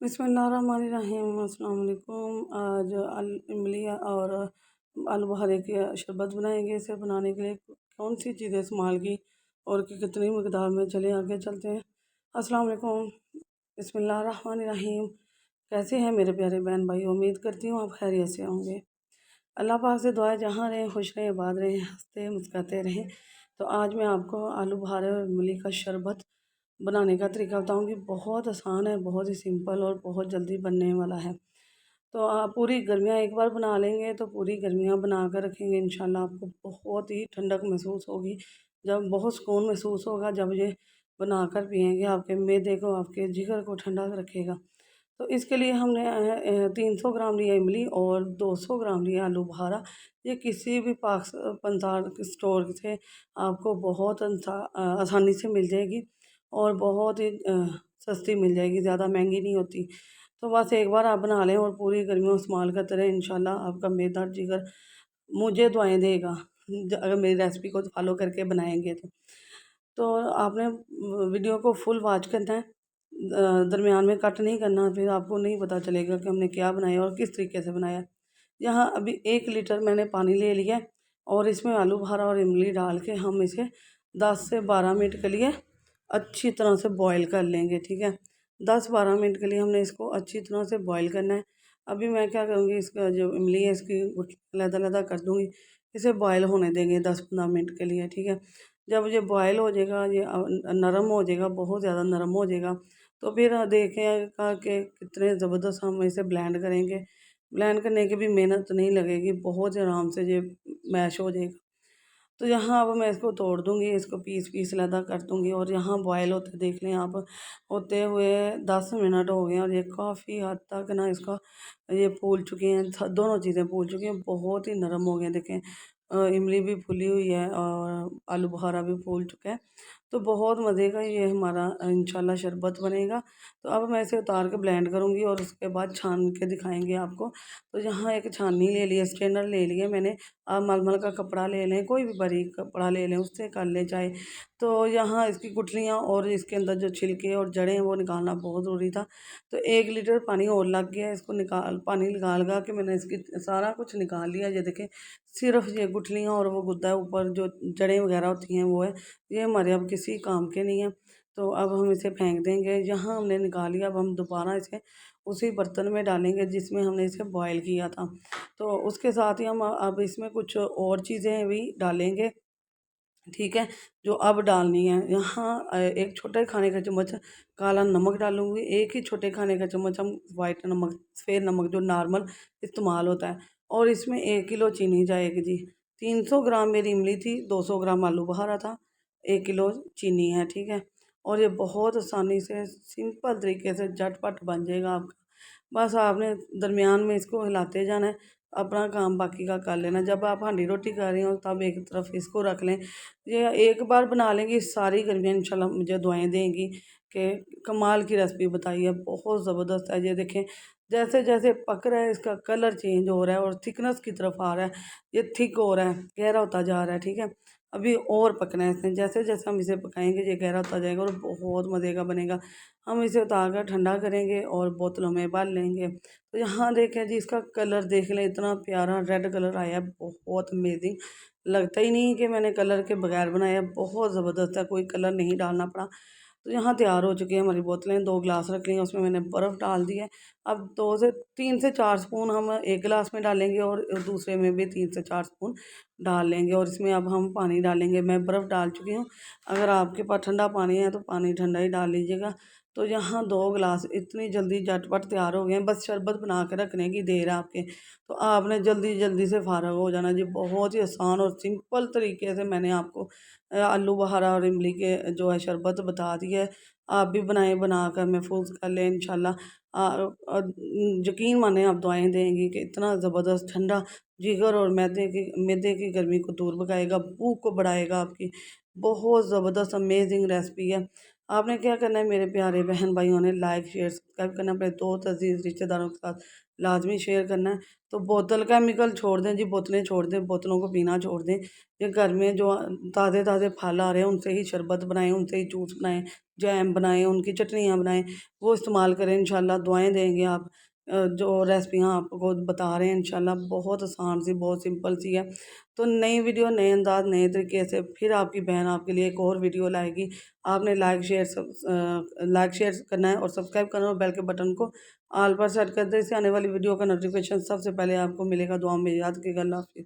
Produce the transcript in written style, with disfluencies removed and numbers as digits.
बिस्मिल्लाहिर्रहमानिर्रहीम। अस्सलाम वालेकुम। आज इमली और आलू बुखारे की शरबत बनाएंगे। इसे बनाने के लिए कौन सी चीज़ें इस्तेमाल की और कितनी मकदार में, चले आगे चलते हैं। अस्सलाम वालेकुम। बिस्मिल्लाहिर्रहमानिर्रहीम। कैसे हैं मेरे प्यारे बहन भाई? उम्मीद करती हूँ आप खैरियत से होंगे। अल्लाह पाक से दुआ है जहाँ रहें खुश रहें, आबाद रहें, हंसते मुस्कुराते रहें। तो आज मैं आपको आलू बुखारे और इमली का शरबत बनाने का तरीका बताऊंगी। बहुत आसान है, बहुत ही सिंपल और बहुत जल्दी बनने वाला है। तो आप पूरी गर्मियाँ एक बार बना लेंगे तो पूरी गर्मियाँ बना कर रखेंगे, इंशाल्लाह आपको बहुत ही ठंडक महसूस होगी। जब बहुत सुकून महसूस होगा जब ये बनाकर पिएंगे, आपके मैदे को, आपके जिगर को ठंडा रखेगा। तो इसके लिए हमने 300 ग्राम लिया इमली और 200 ग्राम लिया आलू बुखारा। ये किसी भी पंसार स्टोर से आपको बहुत आसानी से मिल जाएगी और बहुत ही सस्ती मिल जाएगी, ज़्यादा महंगी नहीं होती। तो बस एक बार आप बना लें और पूरी गर्मियों में इस्तेमाल करते रहें, इंशाल्लाह आपका मैदा जिगर मुझे दुआएं देगा अगर मेरी रेसिपी को फॉलो करके बनाएंगे तो आपने वीडियो को फुल वॉच करना है, दरमियान में कट नहीं करना, फिर आपको नहीं पता चलेगा कि हमने क्या बनाया और किस तरीके से बनाया। यहाँ अभी 1 लीटर मैंने पानी ले लिया है और इसमें आलू बुखारा और इमली डाल के हम इसे 10 से 12 मिनट के लिए अच्छी तरह से बॉईल कर लेंगे। ठीक है, 10-12 मिनट के लिए हमने इसको अच्छी तरह से बॉईल करना है। अभी मैं क्या करूँगी, इसका जो इमली है इसकी अलग-अलग कर दूँगी, इसे बॉईल होने देंगे 10-15 मिनट के लिए। ठीक है, जब ये बॉयल हो जाएगा, ये नरम हो जाएगा, बहुत ज़्यादा नरम हो जाएगा, तो फिर देखेगा कि कितने ज़बरदस्त हम इसे ब्लेंड करेंगे। ब्लेंड करने की भी मेहनत नहीं लगेगी, बहुत ही आराम से ये मैश हो जाएगा। तो यहाँ अब मैं इसको तोड़ दूँगी, इसको पीस-पीस अलहदा कर दूँगी और यहाँ बॉयल होते देख लें आप, होते हुए 10 मिनट हो गए हैं और ये काफ़ी हद तक ना इसका ये फूल चुकी हैं, दोनों चीज़ें फूल चुकी हैं, बहुत ही नरम हो गए हैं। देखें, इमली भी फूली हुई है और आलू बुखारा भी फूल चुका है। तो बहुत मज़े का ये हमारा इंशाल्लाह शरबत बनेगा। तो अब मैं इसे उतार के ब्लेंड करूँगी और उसके बाद छान के दिखाएंगे आपको। तो यहाँ एक छाननी ले ली है, स्ट्रेनर ले लिया मैंने। आप मलमल का कपड़ा ले लें, कोई भी बारीक कपड़ा ले लें, उससे कर लें चाहे। तो यहाँ इसकी गुठलियाँ और इसके अंदर जो छिलके और जड़ें हैं वो निकालना बहुत ज़रूरी था। तो 1 लीटर पानी और लग गया है, इसको पानी निकाल के मैंने इसकी सारा कुछ निकाल लिया। ये देखें, सिर्फ ये गुठलियाँ और वो गुद्दा ऊपर जो जड़ें वगैरह होती हैं वो है, ये हमारे अब किसी काम के नहीं है। तो अब हम इसे फेंक देंगे। यहाँ हमने निकाल लिया, अब हम दोबारा इसे उसी बर्तन में डालेंगे जिसमें हमने इसे बॉयल किया था। तो उसके साथ ही हम अब इसमें कुछ और चीज़ें भी डालेंगे। ठीक है, जो अब डालनी है, यहाँ एक छोटे खाने का चम्मच काला नमक डालूँगी, एक ही छोटे खाने का चम्मच हम वाइट नमक, सफ़ेद नमक जो नॉर्मल इस्तेमाल होता है, और इसमें 1 किलो चीनी जाएगी जी। 300 ग्राम मेरी इमली थी, 200 ग्राम आलू बुखारा था, 1 किलो चीनी है। ठीक है, और ये बहुत आसानी से सिंपल तरीके से झटपट बन जाएगा आपका। बस आपने दरमियान में इसको हिलाते जाना है, अपना काम बाकी का कर लेना। जब आप हांडी रोटी कर रहे हो तब एक तरफ इसको रख लें। ये एक बार बना लेंगे, सारी गर्मियाँ इंशाल्लाह मुझे दुआएं देंगी कि कमाल की रेसिपी बताई है, बहुत ज़बरदस्त है। ये देखें, जैसे जैसे पक रहा है इसका कलर चेंज हो रहा है और थिकनेस की तरफ आ रहा है, ये थिक हो रहा है, गहरा होता जा रहा है। ठीक है, अभी और पकना है इसने, जैसे जैसे हम इसे पकाएंगे ये गहरा होता जाएगा और बहुत मज़े का बनेगा। हम इसे उतार कर ठंडा करेंगे और बोतलों में भर लेंगे। तो यहाँ देखें जी, इसका कलर देख लें, इतना प्यारा रेड कलर आया है, बहुत अमेजिंग। लगता ही नहीं कि मैंने कलर के बगैर बनाया, बहुत ज़बरदस्त है, कोई कलर नहीं डालना पड़ा। तो यहाँ तैयार हो चुकी है हमारी बोतलें। 2 गिलास रख ली हैं, उसमें मैंने बर्फ़ डाल दी है। अब 2 से 3 से 4 स्पून हम एक गिलास में डालेंगे और दूसरे में भी 3 से 4 स्पून डाल लेंगे और इसमें अब हम पानी डालेंगे। मैं बर्फ़ डाल चुकी हूँ, अगर आपके पास ठंडा पानी है तो पानी ठंडा ही डाल लीजिएगा। तो यहाँ 2 गिलास इतनी जल्दी झटपट तैयार हो गए हैं, बस शरबत बना के रखने की देर है आपके। तो आपने जल्दी जल्दी से फ़ारग हो जाना जी। बहुत ही आसान और सिंपल तरीके से मैंने आपको आलू बुखारा और इमली के जो है शरबत बता दिया है। आप भी बनाएं, बनाकर महफूज कर लें इंशाल्लाह। यकीन माने आप दुआएं देंगी कि इतना ज़बरदस्त ठंडा जिगर और मैदे की गर्मी को दूर भगाएगा, भूख को बढ़ाएगा आपकी। बहुत ज़बरदस्त अमेजिंग रेसिपी है। आपने क्या करना है मेरे प्यारे बहन भाइयों ने, लाइक शेयर सब्सक्राइब करना, अपने दोस्त अजीज़ रिश्तेदारों के साथ लाजमी शेयर करना है। तो बोतल केमिकल छोड़ दें जी, बोतलें छोड़ दें, बोतलों को पीना छोड़ दें। ये घर में जो ताज़े ताज़े फल आ रहे हैं उनसे ही शरबत बनाएं, उनसे ही जूस बनाएं, जैम बनाएं, उनकी चटनियाँ बनाएं, वो इस्तेमाल करें। इंशाल्लाह दुआएं देंगे आप। जो रेसिपियाँ आपको बता रहे हैं इंशाल्लाह बहुत आसान सी, बहुत सिंपल सी है। तो नई वीडियो, नए अंदाज, नए तरीके से फिर आपकी बहन आपके लिए एक और वीडियो लाएगी। आपने लाइक शेयर करना है और सब्सक्राइब करना है और बेल के बटन को ऑल पर सेट कर दें। इससे आने वाली वीडियो का नोटिफिकेशन सबसे पहले आपको मिलेगा। दुआ में याद रखिएगा। अल्लाह हाफ़िज़।